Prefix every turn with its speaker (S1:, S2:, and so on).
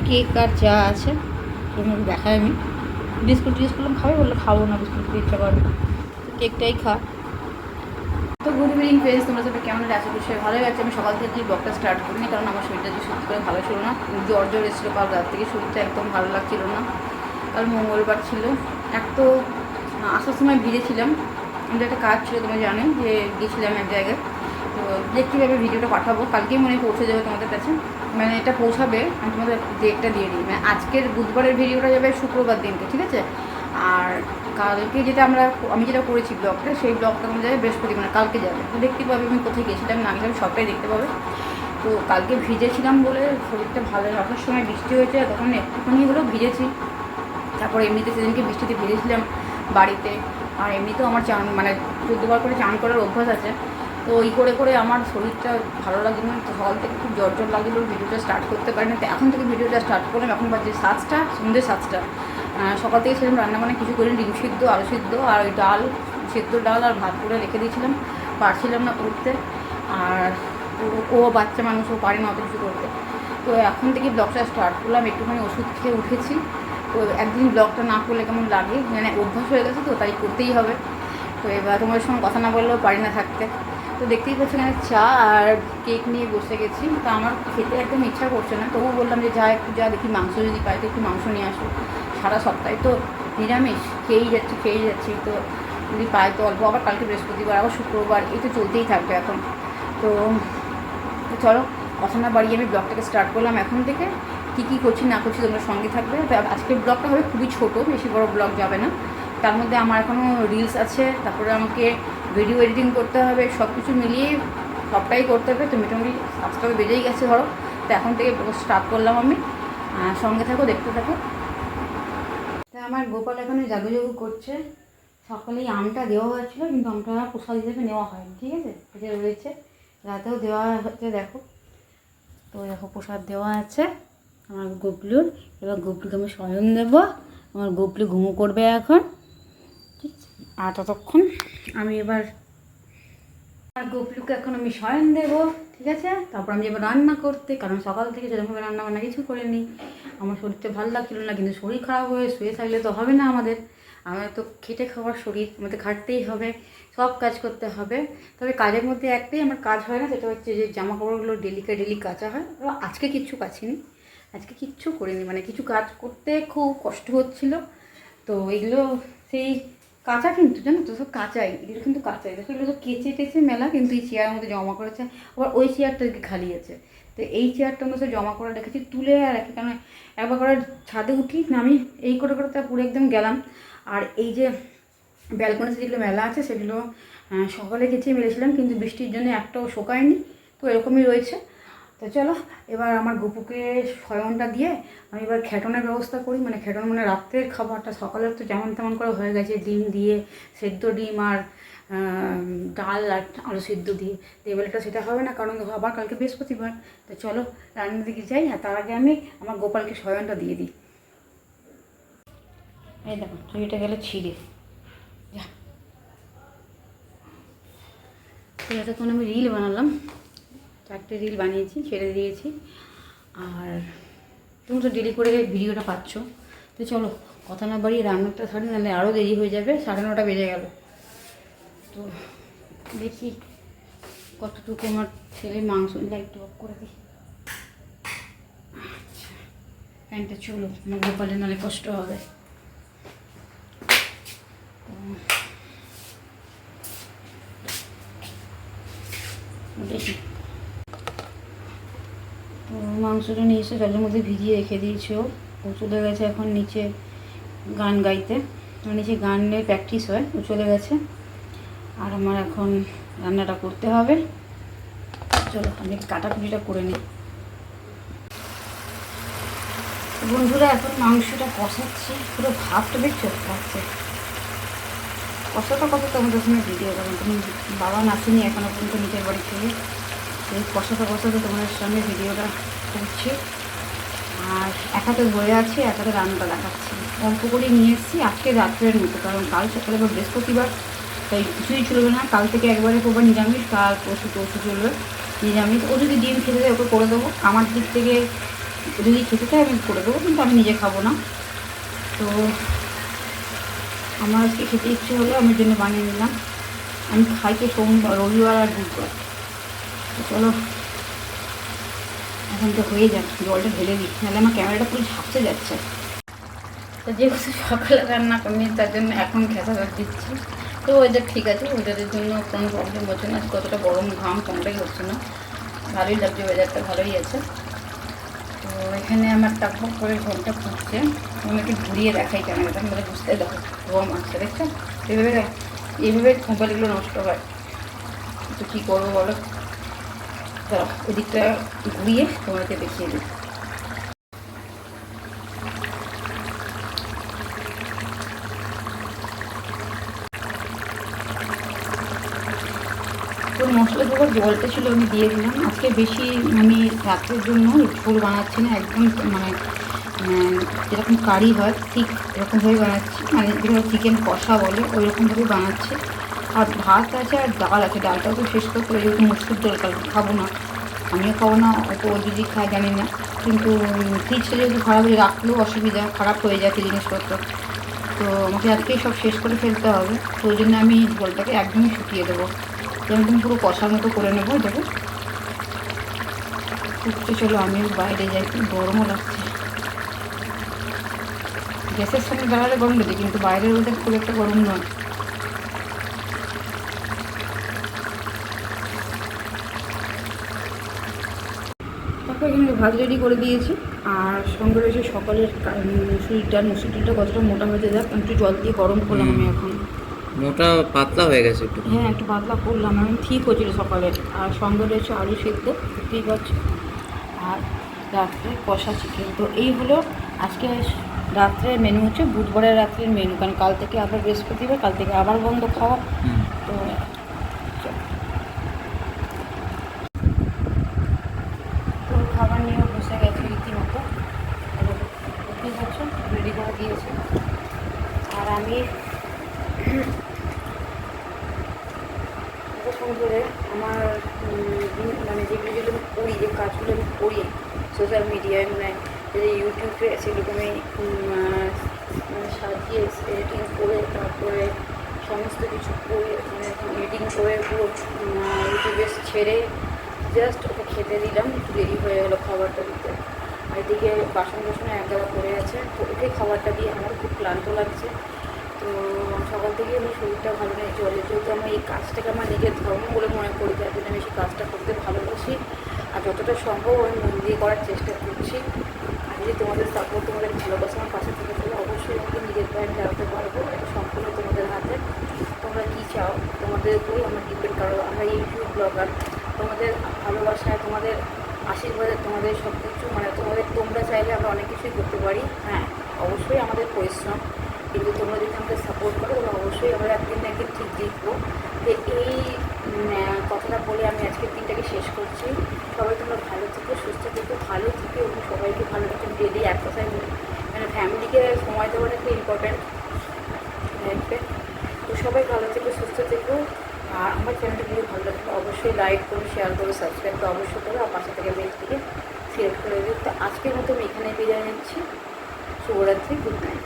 S1: Cake আর চা আছে, তোমাকে দেখাই আমি। বিস্কুট খাবে, বললে খাবো না, বিস্কুট খেতে ইচ্ছা করে, কেকটাই খা। তো গুড ইভিনিং ফ্রেন্ডস, তোমরা সবাই কেমন আছো? বিষয়ে ভালোই আছে। আমি সকাল থেকে ব্লগটা স্টার্ট করিনি, কারণ আমার শরীরটা যে সত্যি করে ভালো ছিল না, জ্বর এসেছিলো কাল রাত থেকে, শরীরটা একদম ভালো লাগছিল না। কাল মঙ্গলবার ছিল, এক তো আসার সময় ভিজেছিলাম, কিন্তু একটা কাজ ছিল, তোমরা জানো যে গেছিলাম এক জায়গায়। তো কীভাবে ভিডিওটা পাঠাবো, কালকেই মনে পৌঁছে যাবে তোমাদের কাছে, মানে এটা পৌঁছাবে, আমি তোমাদের ডেটটা দিয়ে দিই। মানে আজকের বুধবারের ভিডিওটা যাবে শুক্রবার দিনকে, ঠিক আছে? আর কালকে যেটা আমি যেটা করেছি ব্লগটা, সেই ব্লগটা আমার যাবে বৃহস্পতিবার, মানে কালকে যাবে। তো দেখতে পাবে আমি কোথায় গেছিলাম না গেছিলাম সবটাই দেখতে পাবে। তো কালকে ভিজেছিলাম বলে শরীরটা ভালো, আসার সময় বৃষ্টি হয়েছে, তখন একটুখানি হলেও ভিজেছি। তারপর এমনিতে সেদিনকে বৃষ্টিতে ভিজেছিলাম বাড়িতে। আর এমনিতেও আমার চান, মানে 14বার করে চান করার অভ্যাস আছে। তো ওই করে করে আমার শরীরটা ভালো লাগছিল না, সকাল থেকে খুব জ্বর লাগছিলো, ভিডিওটা স্টার্ট করতে পারি না। তো এখন থেকে ভিডিওটা স্টার্ট করলাম, এখন বাজে 7টা, সন্ধ্যে 7টা। সকাল থেকে সেরকম রান্নাবান্না কিছু করিনি, ডিম সিদ্ধ, আলু সিদ্ধ আর ওই ডাল, সেদ্ধ ডাল আর ভাত করে রেখে দিয়েছিলাম, পারছিলাম না করতে। আর ও বাচ্চা মানুষ, ও পারে না অত কিছু করতে। তো এখন থেকে ব্লগটা স্টার্ট করলাম, একটুখানি ওষুধ খেয়ে উঠেছি। তো একদিন ব্লগটা না করলে কেমন লাগে, মানে অভ্যাস হয়ে গেছে, তো তাই করতেই হবে। তো এবার তোমাদের সঙ্গে কথা না বললেও পারি না থাকতে। তো দেখতেই পাচ্ছি এখানে চা আর কেক নিয়ে বসে গেছি। তো আমার খেতে একদম ইচ্ছা করছে না, তবু বললাম যে যা দেখি মাংস যদি পাই তো একটু মাংস নিয়ে আসো। সারা সপ্তাহে তো নিরামিষ খেয়েই যাচ্ছি। তো যদি পাই তো অল্প, আবার কালকে বৃহস্পতিবার, আবার শুক্রবার, এই তো চলতেই থাকবে এখন। তো চলো কথা না বাড়িয়ে আমি ব্লগটাকে স্টার্ট করলাম এখন থেকে। কী করছি না করছি তোমরা সঙ্গে থাকবে। আজকের ব্লগটা হবে খুবই ছোটো, বেশি বড় ব্লগ যাবে না। তার মধ্যে আমার এখনও রিলস আছে, তারপরে আমাকে ভিডিও এডিটিং করতে হবে, সব কিছু মিলিয়ে সবটাই করতে হবে। তো মোটামুটি 7টা বেজেই গেছে ধরো। তো এখন থেকে স্টার্ট করলাম আমি, সঙ্গে থাকো, দেখতে থাকো। তা আমার গোপাল এখানে জাগু করছে। সকালেই আমটা দেওয়া হয়েছিল, কিন্তু আমটা প্রসাদ হিসেবে নেওয়া হয়নি, ঠিক আছে? এটা রয়েছে, রাতেও দেওয়া হচ্ছে, দেখো। তো দেখো প্রসাদ দেওয়া আছে আমার গোপলুর। এবার গোপলুকে আমি শয়ন দেবো, আমার গোপলু ঘুমো করবে এখন, ঠিক আছে? আর ততক্ষণ আমি এবার আর গোপলুকে এখন আমি শয়ন দেবো, ঠিক আছে? তারপর আমি এবার রান্না করতে, কারণ সকাল থেকে সেরকমভাবে রান্না কিছু করিনি। আমার শরীরটা ভালো লাগছিল না, কিন্তু শরীর খারাপ হয়ে শুয়ে থাকলে তো হবে না আমাদের তো খেটে খাওয়ার শরীর, আমাদের খাটতেই হবে, সব কাজ করতে হবে। তবে কাজের মধ্যে একটাই আমার কাজ হয় না, সেটা হচ্ছে যে জামা কাপড়গুলো ডেলি কাচা হয়। আজকে কিচ্ছু কাচিনি, আজকে কিচ্ছু করিনি, মানে কিছু কাজ করতে খুব কষ্ট হচ্ছিলো। তো এগুলো সেই কাঁচা, কিন্তু জানো তো সব কাঁচাই, এগুলো কিন্তু কাঁচাই। দেখো এগুলো সব কেচে মেলা, কিন্তু এই চেয়ারের মধ্যে জমা করেছে। আবার ওই চেয়ারটা খালি আছে, তো এই চেয়ারটা আমরা সব জমা করে রেখেছি, তুলে আর রাখি। কারণ একবার করে ছাদে উঠি না আমি, এই করে তা পুরো একদম গেলাম। আর এই যে ব্যালকনিতে যেগুলো মেলা আছে, সেগুলো সকালে কেচে মেলেছিলাম, কিন্তু বৃষ্টির জন্য একটাও শোকায়নি, তো এরকমই রয়েছে। তো চলো এবার আমার গপুকে শয়নটা দিয়ে আমি এবার খেটনের ব্যবস্থা করি। মানে খেটন মানে রাত্রের খাবারটা, সকালের তো যেমন তেমন করে হয়ে গেছে, ডিম দিয়ে, সেদ্ধ ডিম আর ডাল আর আলু সেদ্ধ দিয়ে। তো এবারটা সেটা হবে না, কারণ আবার কালকে বৃহস্পতিবার। তো চলো রান্নার দিকে যাই, আর তার আগে আমি আমার গোপালকে শয়নটা দিয়ে দিই। এই দেখো চুড়িটা গেলে ছিঁড়ে যা। তো এতক্ষণ আমি রিল বানালাম, 4টে রিল বানিয়েছি, ছেড়ে দিয়েছি। আর তুমি তো দেরি করে ভিডিওটা পাচ্ছ। তো চলো কথা না বাড়িয়ে রান্নাটা সারি, নাহলে আরও দেরি হয়ে যাবে, 9:30 বেজে গেল। তো দেখি কতটুকু আমার ছেলে মাংস, লাইটটা অফ করে দিই। আচ্ছা ফ্যানটা চলো, আমার গোপালে নাহলে কষ্ট হবে। দেখি তো মাংসটা নিয়ে এসে জলের মধ্যে ভিজিয়ে রেখে দিয়েছি। ও চলে গেছে এখন নিচে গান গাইতে, নিচে গানের প্র্যাকটিস হয়, ও চলে গেছে। আর আমার এখন রান্নাটা করতে হবে। চলো আমি কাটাকুটিটা করে নিই। বন্ধুরা এখন মাংসটা কষাচ্ছি, পুরো ভাবটা দেখছো লাগছে, কষাটা তোমাদের সঙ্গে ভিডিও করবো। তুমি বাবা নাসিনি এখনও পর্যন্ত নিজের বাড়ি থেকে, সেই কষাতে তোমাদের সঙ্গে ভিডিওটা করছি। আর এক হাতে ধরে আছি, এক হাতে রান্নাটা দেখাচ্ছি। অল্প করে নিয়ে এসেছি আজকে রাত্রের মতো, কারণ কাল সকালে বা বৃহস্পতিবার, তাই কিছুই চলবে না। কাল থেকে একবারে করবো নিরামিষ, কাল পরশু চলবে নিরামিষ। ও যদি ডিম খেতে দেয় ওকে করে দেবো। আমার দিক থেকে যদি খেতে চাই আমি করে দেবো, কিন্তু আমি নিজে খাবো না। তো আমার আজকে খেতে ইচ্ছে হলো, আমি জন্য বানিয়ে নিলাম। আমি খাই তো সোমবার, রবিবার আর বুধবার। তো চলো এখন তো হয়ে যাক, জলটা ঢেলে দিই, নাহলে আমার ক্যামেরাটা পুরো ঝাপসে যাচ্ছে। তো যেহেতু সকালে রান্না করিনি তার জন্য এখন খেসারত দিচ্ছি। তো ওয়েদার ঠিক আছে, ওয়েদারের জন্য কোনো প্রবলেম হচ্ছে না। কতটা গরম ঘাম কোনোটাই হচ্ছে না, ভালোই লাগছে, ওয়েদারটা ভালোই আছে। তো এখানে আমার টাকবক করে ঘরটা ফুটছে। আমি একটু ঘুরিয়ে দেখাই ক্যামেরাটা, আমাদের বুঝতে দেখো গরম আসছে, দেখছো? এইভাবে মোবাইলগুলো নষ্ট হয়। তো কী করবো বলো, চলো ওদিকটা ঘুরিয়ে তোমাকে দেখিয়ে দিই। তো মশলা দেওয়ার জলটা ছিল আমি দিয়ে দিলাম। আজকে বেশি আমি রাত্রের জন্য ঝোল বানাচ্ছি না, একদম মানে যেরকম কারি হয় ঠিক এরকমভাবে বানাচ্ছি, মানে যেগুলো চিকেন কষা বলে ওই রকমভাবে বানাচ্ছি। আর ভাত আছে আর ডাল আছে, ডালটাও তো শেষ করতে হবে, যেহেতু মুসুর ডাল খাবো না, আমিও খাবো না, হয়তো ও যদি খায় জানি না। কিন্তু ফ্রিজটা যেহেতু খারাপ হয়ে রাখলেও অসুবিধা, খারাপ হয়ে যাচ্ছে জিনিসপত্র। তো আমাকে আজকেই সব শেষ করে ফেলতে হবে। তো ওই জন্য আমি ঝোলটাকে একদমই শুকিয়ে দেবো, একদম পুরো কষার মতো করে নেবো এটাকে। ফুটতে চলো আমিও বাইরে যাই, গরমও লাগছে। গ্যাসের সামনে দাঁড়ালে গরম লাগে, কিন্তু বাইরের ওদের খুব একটা গরম নয়। তারপর এখানে ভাত রেডি করে দিয়েছি, আর সঙ্গে রয়েছে সকালের মুসুর ডালটা কতটা মোটা হয়েছে দেখ, একটু জল দিয়ে গরম করলাম আমি এখন।
S2: মোটা পাতলা হয়ে গেছে একটু।
S1: হ্যাঁ একটু পাতলা করলাম আমি, ঠিক হয়েছিল সকালে। আর সঙ্গে রয়েছে আলু সেদ্ধ, দেখতেই পাচ্ছি, আর রাত্রে কষা চিকেন। তো এই হলো আজকে রাত্রের মেনু, হচ্ছে বুধবারের রাত্রের মেনু, কারণ কাল থেকে আবার বৃহস্পতিবার, কাল থেকে আবার বন্ধ খাওয়া। তো তো খাবার নিয়ে বসে গেছে রীতিমতো, দেখতেই পাচ্ছ রেডি করে দিয়েছে। আর আমি করে আমার মানে যেগুলো যেগুলো আমি করি, যে কাজগুলো আমি করি সোশ্যাল মিডিয়ায়, মানে ইউটিউবে, সেগুলোকে আমি মানে সাজিয়ে এডিটিং করে, তারপরে সমস্ত কিছু করে, মানে এডিটিং করে পুরো ইউটিউবে ছেড়ে জাস্ট ওকে খেতে দিলাম, একটু দেরি হয়ে গেলো খাবারটা দিতে। আর এদিকে বাসন বাসনে এক জায়গা পড়ে আছে, তো ওকে খাবারটা দিয়ে আমার খুব ক্লান্ত লাগছে। তো সকাল থেকে আমার শরীরটা ভালো নেই, জলে, যেহেতু আমি এই কাজটাকে আমার নিজের ধর্ম বলে মনে করি, যার জন্য আমি সেই কাজটা করতে ভালোবাসি, আর যতটা সম্ভব আমি মন দিয়ে করার চেষ্টা করছি। আর যদি তোমাদের সাপোর্ট, তোমাদের ভালোবাসা আমার পাশে থেকে তাহলে অবশ্যই আমাকে নিজের পায়ে দাঁড়াতে পারবো। এটা সম্পূর্ণ তোমাদের হাতে, তোমরা কী চাও তোমাদের উপরেই আমার ডিপেন্ড করো। আমরা ইউটিউব ব্লগার, তোমাদের ভালোবাসায়, তোমাদের আশীর্বাদে, তোমাদের সব কিছু, মানে তোমরা চাইলে আমরা অনেক কিছুই করতে পারি। হ্যাঁ অবশ্যই আমাদের পরিশ্রম, কিন্তু তোমরা যদি আমাদের সাপোর্ট করো তাহলে অবশ্যই আমরা একদিন না একদিন ঠিক জিতবো। তো এই কথাটা বলে আমি আজকের দিনটাকে শেষ করছি। সবাই তোমরা ভালো থেকো, সুস্থ থেকো, ভালো থেকো, এবং সবাইকে ভালো থেকো। ডেলি এক কথায় মানে ফ্যামিলিকে সময় দেওয়াটা খুব ইম্পর্ট্যান্ট লাইফে। তো সবাই ভালো থেকো, সুস্থ থেকো। আর আমার চ্যানেলটা যদি ভালো লাগবে অবশ্যই লাইক করো, শেয়ার করো, সাবস্ক্রাইব তো অবশ্যই করো, আর পাশে থেকে বেল থেকে সিলেক্ট করে দিও। তো আজকের মতো আমি এখানে বিদায় নিচ্ছি। শুভরাত্রি, গুড নাইট।